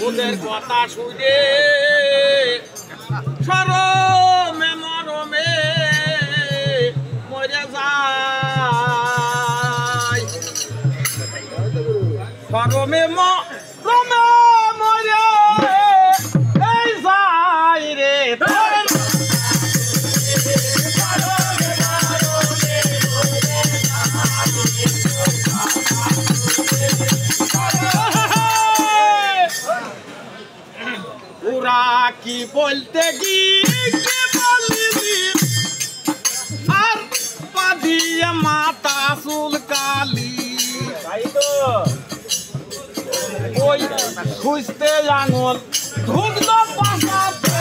ওদের কথা শুনে সরমে মরমে মরে যায়, সরমে মরমে মরে এই যায় রে। ওরা কি বলতে গিয়ে আর পাদিয়ে মাথা চুলকালি, ওই খুঁজতে আঙুল ঢুকলো পাশাতে।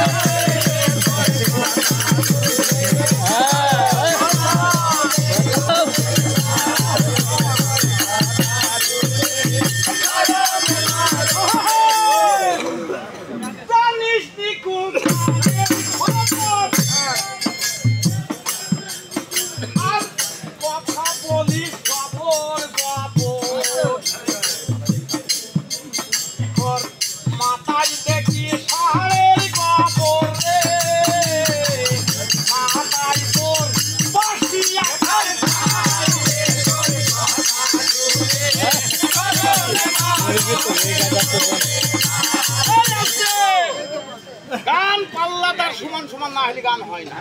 গান পাল্লাদার সমান সমান না হলে গান হয় না,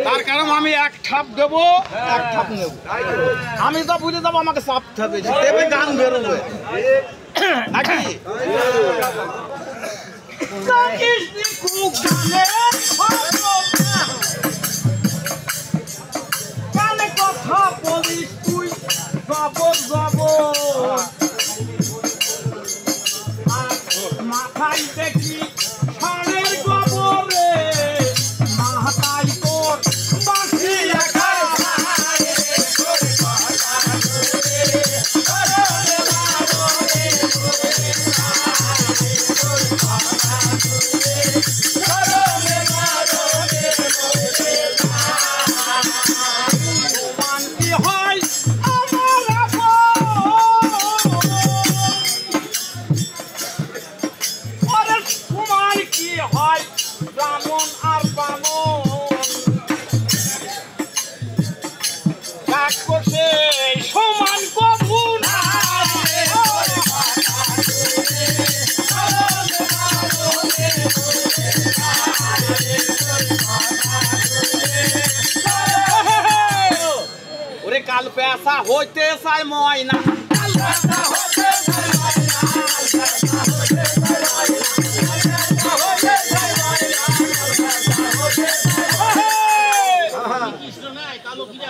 তার কারণ আমি এক ঠাপ দেবো এক ঠাপ নেব, আমি তো বুঝে যাবো আমাকে চাপতে হবে, দেবে গান বেরোবে নাকি। গানে কথা বলিস তুই জবর জবর, মাথায় দেখি ষাঁড়ের গোবরে, মাথায় তোর বাঁশি একা। ওরে কাল পেশা হইতে চাই ময়না,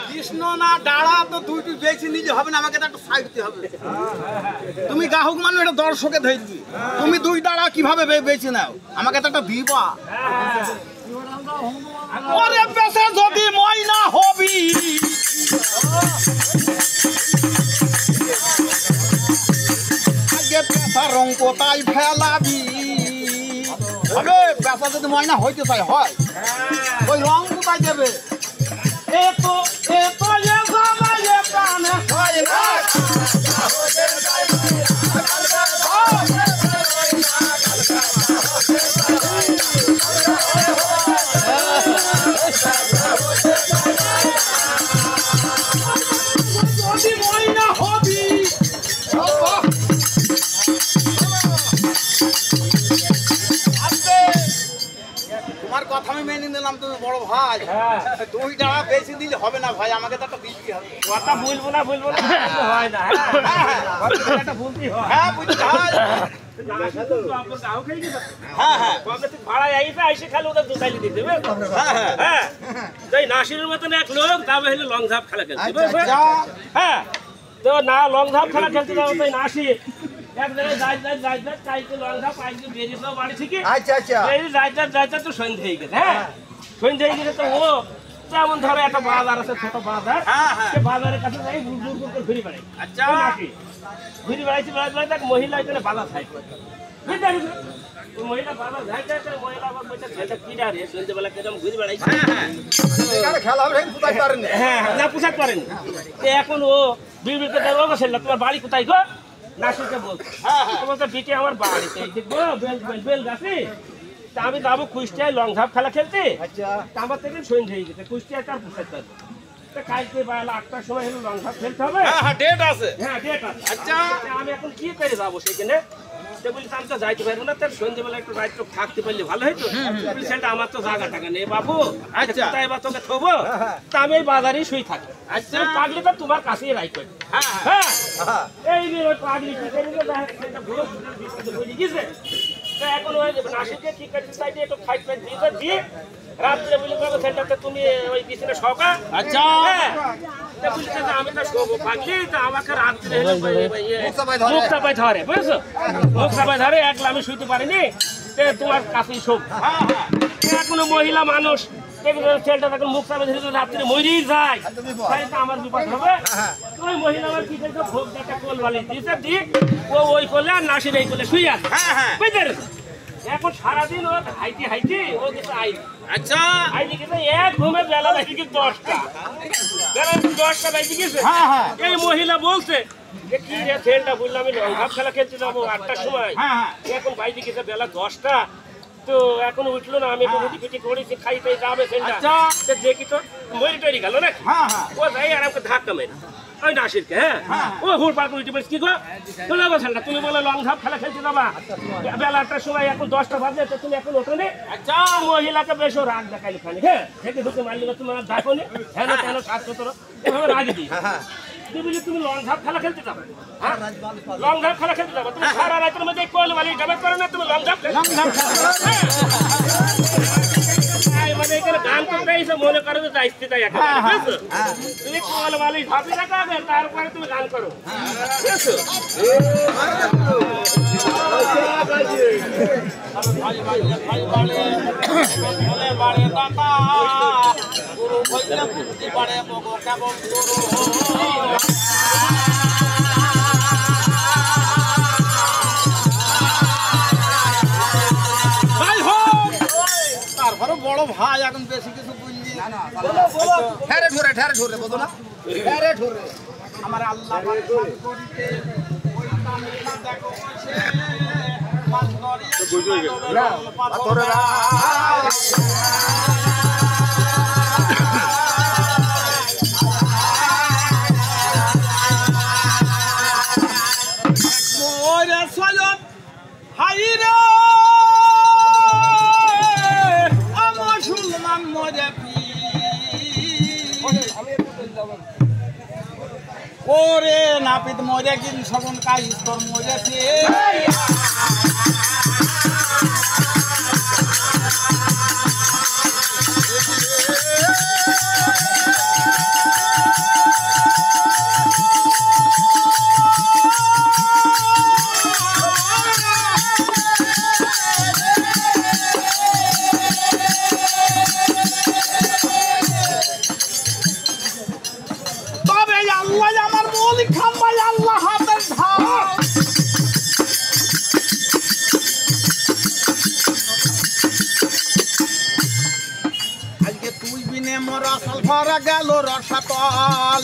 কৃষ্ণ না ডাড়া তো দুইটি বেশি নিজে হবে না, আমাকে তো একটা সাইডতে হবে। তুমি গ্রাহক মানুষ, এটা দর্শকে ধরবি, তুমি দুই ডাড়া কিভাবে বেশি নাও, আমাকে তো একটা দিবা। ওরে পেশা যদি ময়না হবি, আগে পেশা রং কোথায় ফেলাবি, হবে পেশা যদি ময়না হইতে চাই হয়, ওই রং কোথায় দেবে? এতো এতো প্রাণে হয় না, যদি ময়না হবি আমি মেনে নিলাম তুমি বড় ভাই। হ্যাঁ 2 টাকা বেশি দিলে হবে না ভাই, আমাকে তো একটা দিতে হবে। কথা বলবো না হয় না। একটা বলতেই হয়। হ্যাঁ বুঝতে ভাই। হ্যাঁ হ্যাঁ ভাড়ায় আইসে খালি ওদের দুটাইলি দিতে হবে। হ্যাঁ হ্যাঁ হ্যাঁ তাই নাসিরের মতন এক লোক যাবে হলে লং ঝাপ খেলা খেলতে আচ্ছা হ্যাঁ তো না লং ঝাপ খেলা খেলতে যাবো তাই নাসির এক জায়গায় যাই চাইতে লং ঝাপ আইসে বেরিয়েছিল বাড়ি থেকে। আচ্ছা আচ্ছা বেরিয়ে যাইতে তো সন্ধ্যে হয়ে গেছে। হ্যাঁ সন্ধ্যে হয়ে গেছে তো ও যেমন ধরো একটা বাজার আছে, ছোট বাজার, হ্যাঁ হ্যাঁ সে বাজারের কাছে যাই দূর করে ঘুরে বেড়াই। আচ্ছা ঘুরে বেড়াইছি বেড়াইতে এক মহিলা এখানে বাজার খাই বুঝতে মহিলা বাজার যাই মহিলা আবার বলছে ছেলেটা কি রে সন্ধ্যেবেলা কেরম ঘুরে বেড়াইছে। খেলা হবে কোথায় পারেন? হ্যাঁ না পোশাক পারেনি। এখন ও বিড়বিড়কে দেবো ছেলে তোমার বাড়ি কোথায় গো? নাসিরকে বলছে বলতে বিটি আমার বাড়িতে দেখবো বেল গাছে। তা আমি যাবো কুষ্টিয়ায় লং ঝাপ খেলা খেলতে। আচ্ছা আমার থেকে সন্ধ্যে হয়ে গেছে, কুষ্টিয়ায় তার পোশাক পারবে। কালকে বেলা 8টার সময় হলো লং ঝাপ খেলতে হবে। হ্যাঁ ডেট আছে। হ্যাঁ ডেট আছে। আচ্ছা আমি এখন কি করে যাবো সেখানে? বলি আমি তো যাইতে পারবো না, তার সন্ধ্যেবেলা একটু রাত থাকতে পারলে ভালো হইতো। সেটা আমার তো জায়গা টাকা নেই বাবু। আচ্ছা তাই বা তোকে থবো তা আমি এই বাজারেই শুই থাকি। আচ্ছা পাগলি তো তোমার কাছেই রাইট করি। হ্যাঁ হ্যাঁ হ্যাঁ এই যে ওই পাগলি কি করে বুঝে গেছে। এখন ওই নাসিরকে কি করতে চাইছে একটু খাই দিয়ে রাত্রে বলে দেবো সেটাতে তুমি ওই বিছানা শোকা। আচ্ছা বলছে আমি তো শোবো পাগলি, তা আমাকে রাত্রে মুখটা পাই ধরে বুঝছো, মুখটা পাই ধরে একলা আমি শুইতে পারিনি, তোমার কাছেই শোক। এখনো মহিলা মানুষ ছেলেটা তখন মুখ চাপে ধরে রাত্রে মরেই যায়, তাই তো আমার বিপদ হবে। ওই মহিলা আমার কি করছে ভোগ একটা কোল বালি দিয়েছে দিয়ে ও ওই করলে আর নাসির এই করলে শুয়ে আছে বুঝতে। এখন সারাদিন ও হাইটি ও কিছু আইনি। আচ্ছা আইনি কিন্তু এক ঘুমে বেলা বাইরে গেছে 10টা, বেলা 10টা বাইরে গেছে। এই মহিলা বলছে যে কি রে ছেলেটা বললাম আমি লং ঝাপ খেলা খেলতে যাবো 8টার সময়, এখন বাইরে গেছে বেলা 10টা, তো এখন উঠলো না। আমি একটু রুটি ফিটি করেছি খাই তাই যাবে ছেলেটা, দেখি তো মরি টরি গেল না। ও যাই আর আমাকে ধাক্কা মেরে ওই নাসিরকে। হ্যাঁ ও হুড় পাড় করে বলছি কি গো চলে গো ছেলেটা, তুমি বলে লং ঝাপ খেলা খেলতে যাবা বেলা 8টার সময়, এখন 10টা বাজে তো তুমি এখন ওঠো নি। আচ্ছা মহিলাকে বেশ রাগ দেখাইলি খালি। হ্যাঁ থেকে ঢুকে মারলি তোমার দেখো নি হ্যাঁ কেন সাতশো তোর রাগ দিই তুই বলি তুমি লং ঝাপ খেলা খেলতে যাবে। লং ঝাপ খেলা খেলতে যাবো তুমি সারা রাতের মধ্যে কোল বালি ডাবে করো না, তুমি লং ঝাপ মানে এখানে গান করতে এসে মনে করো যে যাইতে তাই একেবারে বুঝছো। তুমি কোল বালি ঝাঁপি রাখাবে তারপরে তুমি গান করো বুঝছো। তারপরে বড় ভাই এখন বেশি কিছু বুঝলি ঠেরে ঠোরে বলো না ঠেরে ঠোরে আমার আল্লাহ করিতে ওই তামিলনা দেখো বসে মাছ ধরিয়া পাথরেরা ওরে সয়ন হাইরে আমার শুনলাম মরে ওরে নাপিত মরে কিন সবন কাজ তোর মরেছে গেল রসাতল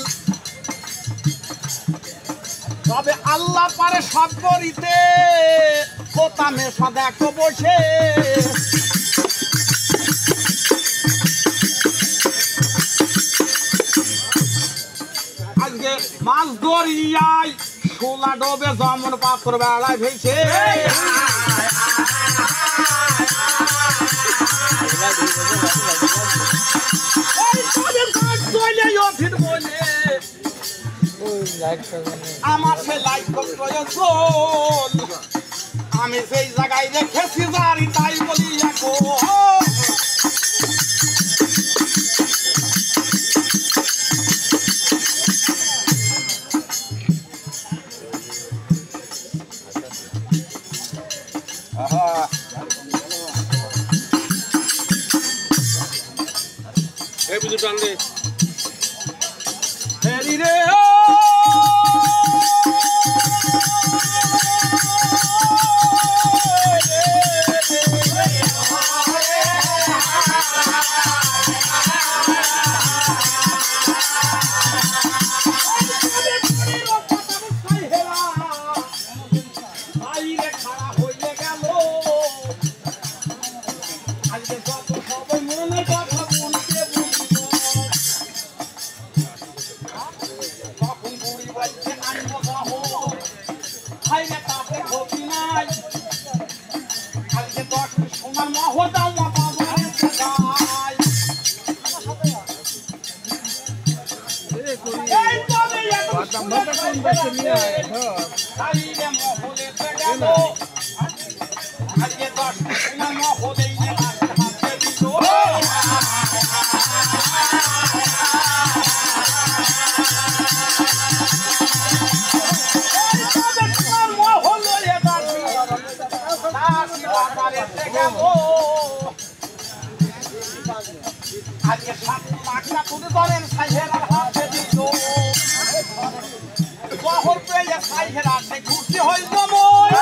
তবে আল্লাহ পারে সব করিতে কোতামে সদাকো বসে আজকে মাছ ধরিয়াই শোলা ডোবে জমন পাথর বেড়ায় ভেসে আমার সে লাইক প্রয়োজন আমি সেই জায়গায় রেখেছি জারি তাই বলি এখন আজকে 7 লাখটা তুলে ধরেন সাইহেরার হাতে দিল শহর পেয়ে সাইহেরা সে ঘুরতে হয় জময়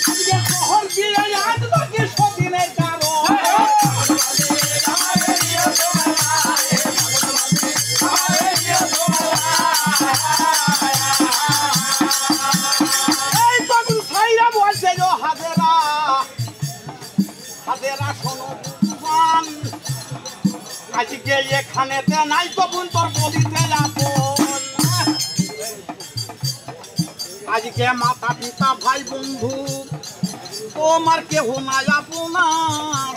আজকে শহর দিয়ে আজ বাকি সদিনের কারণ আজকে এখানেতে নাই কবুন তোর বলিতে আপন আজকে মাতা পিতা ভাই বন্ধু তোমার কেহ নাই আপনার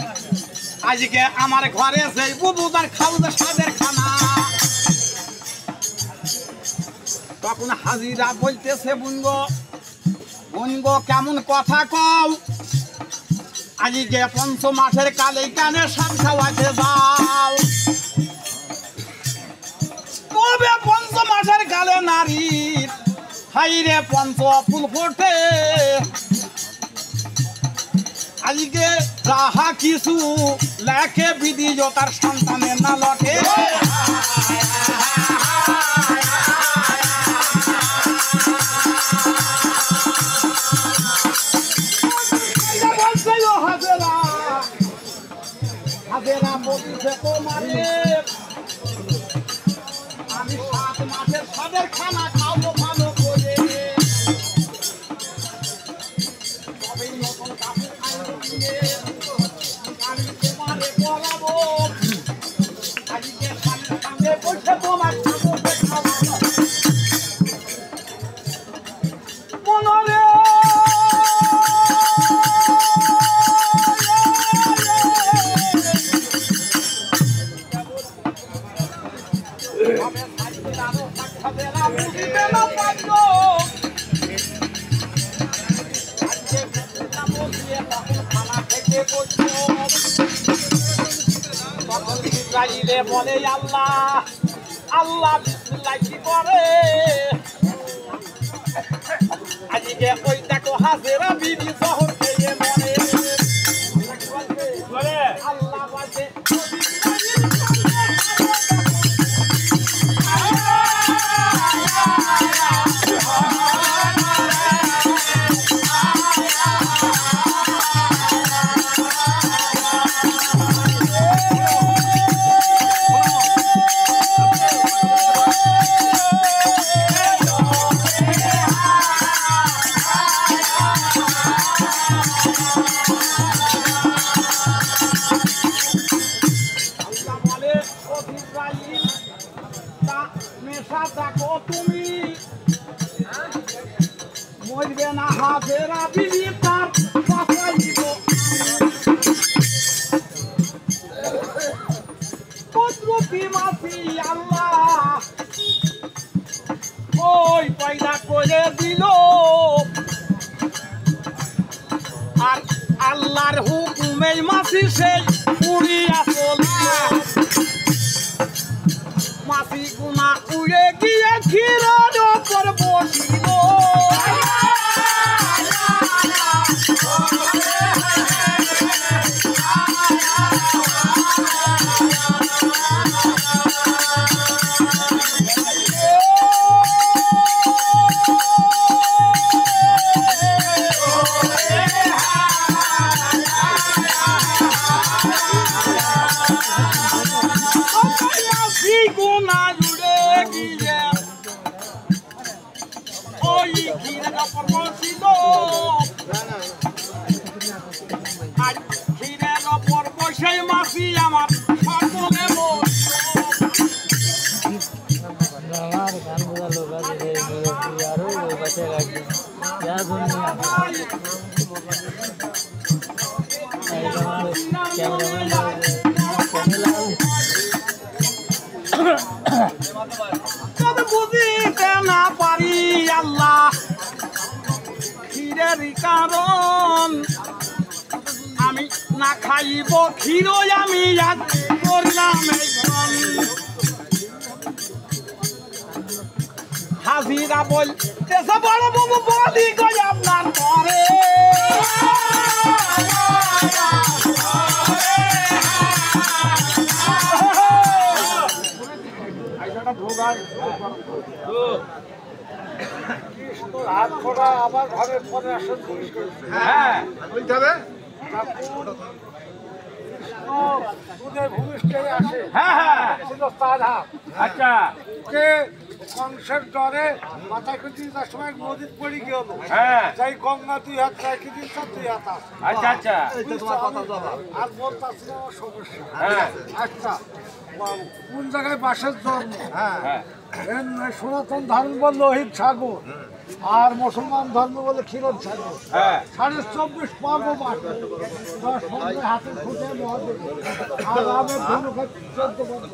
আজকে আমার ঘরে সেই বুবুদার খাওয়া সাদের খানা তখন হাজিরা বলতেছে বুনগ কেমন কথা কও আজকে 5 মাসের কালে কানে সাপ খাওয়াতে যাও তবে 5 মাসের কালে নারীর হাইরে 5 ফুল ফোটে আজকে যাহা কিছু লেখে বিধি তার সন্তানের না লটে হাজেরা বলছে তোমারে আমি 7 মাসের সাদের খানা খাবো ভালো করে তবে নতুন কাপড় আনবো কিনে আমি তোমারে বলাবো আজকে সামনে বসে তোমার খাবো মনরে বলে আল্লাহ আল্লাহ বিসমিল্লাহ কি করে আজকে ওই দেখো হাজেরা বিবি শহর থেকে মনে আল্লাহ বলে তুমি মরবে না হাজেরা বিবি তার কায়দা করে দিল আর আল্লাহর হুকুমে মাছি সেই উড়িয়া চলল মাছি গুনা উড়ে গিয়ে ক্ষীরের ওপর বসিল গুনা জুড়ে গিয়ে ওই ক্ষীরের ওপর বসিল আর ক্ষীরের ওপর বসে মাসি আমার সকলে আমার গান বোঝা লোক আছে আরো বাচ্চা লাগবে যা দুনিয়া তবে বুঝিতে না পারি আল্লাহ ক্ষীরের কারণ আমি না খাইব ক্ষীর আমি আজ করলাম হাজিরা বলতে বড় বাবু বলি গই আপনার ঘরে হাত খোলা আবার ঘরের পরে আসেন হ্যাঁ বলতে হবে দুধের ভূমিষ্ঠে আসে হ্যাঁ হ্যাঁ ছিল তার হাত আচ্ছা কে কংসের ডরে মাথায় কিছু তার সময় নদীর পড়ে গেল হ্যাঁ যাই গঙ্গা 2 হাত চাই কিছু 2 হাত আছে আচ্ছা আচ্ছা আর বলতেছিল আমার সমস্যা হ্যাঁ আচ্ছা কোন জায়গায় বাসের জন্ম হ্যাঁ সনাতন ধর্ম বল লোহিত সাগর আর মুসলমান ধর্ম বলে ক্ষীরদ সাগর হ্যাঁ 24.5 পর্ব বাস 10 পর্বে হাতে খুঁটে মহাদেব আর আমি ধনুকে 14 পর্ব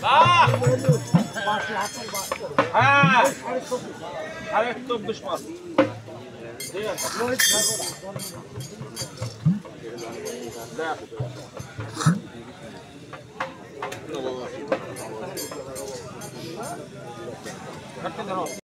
বাহ বাসে হাতে বাস হ্যাঁ 24.5 আরে 24 মাস লোহিত সাগর করতে ধরো